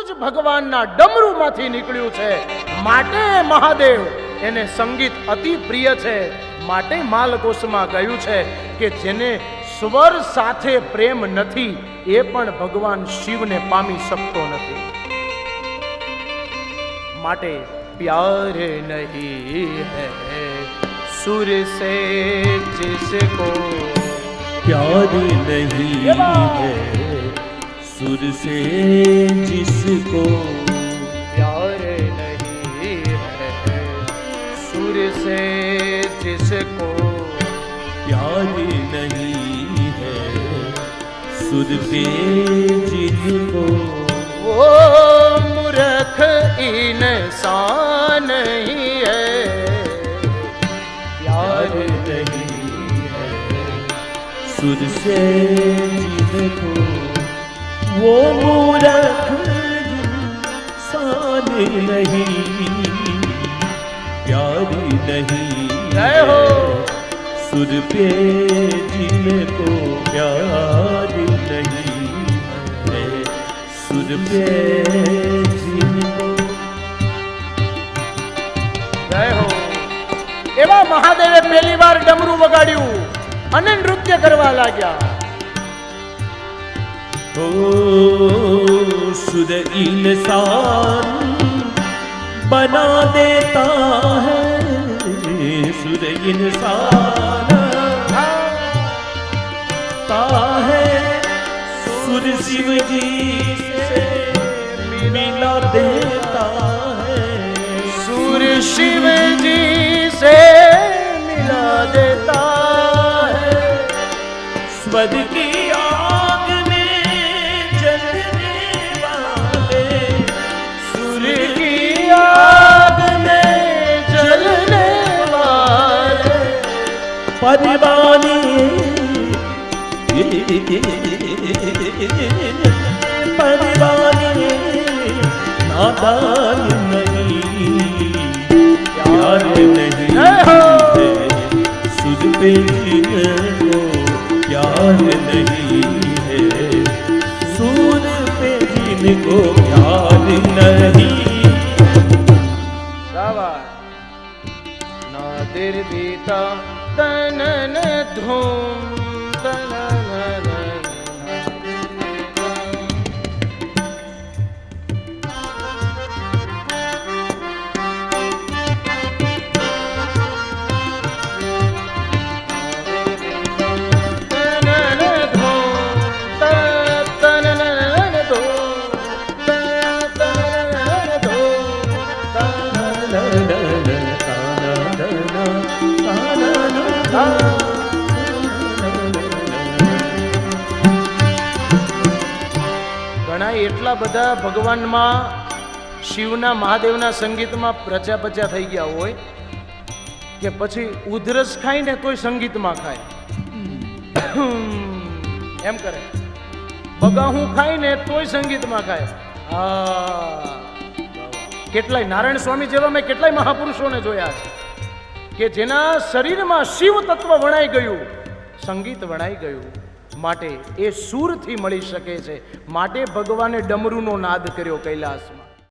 જ ભગવાનના ડમરૂમાંથી નીકળ્યું છે. માટે મહાદેવ એને સંગીત અતિ પ્રિય છે. માટે માલકોશમાં કહ્યું છે કે જેને સ્વર સાથે પ્રેમ નથી એ પણ ભગવાન શિવને પામી શકતો નથી. માટે प्यार नहीं है सुर से जिसको, प्यार नहीं है सुर से जिसको, प्यार नहीं है सुर से जिसको, प्यार नहीं है सुर पे जिसको, वो मूर्ख इंसान नहीं है. प्यार नहीं है सुर से जिसको, वो मूर्ख इंसान नहीं. प्यार नहीं जय हो सुर पे जिनको, प्यार नहीं है सुर पे जिनको. जय हो. એવા મહાદેવે પહેલી વાર ડમરું વગાડ્યું અને નૃત્ય કરવા લાગ્યા. ओ सुर इंसान बना देता है, सुर इंसान ता है सुर शिव जी से मिला देता है, सुर शिव जी से मिला देता है. स्वर की आग में जलने वाले, सुर की आग में जलने वाले परवाने, परवाने नादान नहीं. प्यार नहीं है सुर पे जिनको, प्यार नहीं है सुर पे जिनको, प्यार नहीं. नादिर बीता तनन धूम तनन એટલા બધા ભગવાનમાં શિવના મહાદેવના સંગીતમાં પ્રજા થઈ ગયા હોય કે પછી ઉધરસ ખાય ને તોય સંગીતમાં ખાય, એમ કરે. બગાહું ખાય ને તોય સંગીતમાં ખાય. કેટલાય નારાયણ સ્વામી જેવા મેં કેટલાય મહાપુરુષોને જોયા છે કે જેના શરીરમાં શિવ તત્વ વણાઈ ગયું, સંગીત વણાઈ ગયું. માટે એ સૂરથી મળી શકે છે. માટે ભગવાને ડમરૂનો નાદ કર્યો કૈલાસમાં.